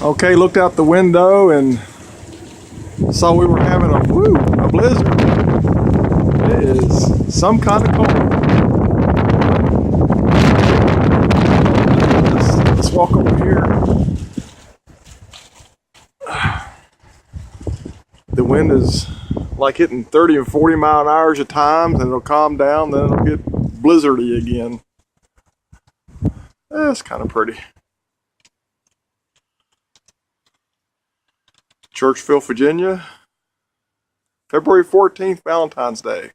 Okay, looked out the window and saw we were having a blizzard. It is some kind of cold. Let's walk over here. The wind is like hitting 30 and 40 mile an hour at times, and it'll calm down, then it'll get blizzardy again. That's kind of pretty. Churchville, Virginia, February 14th, Valentine's Day.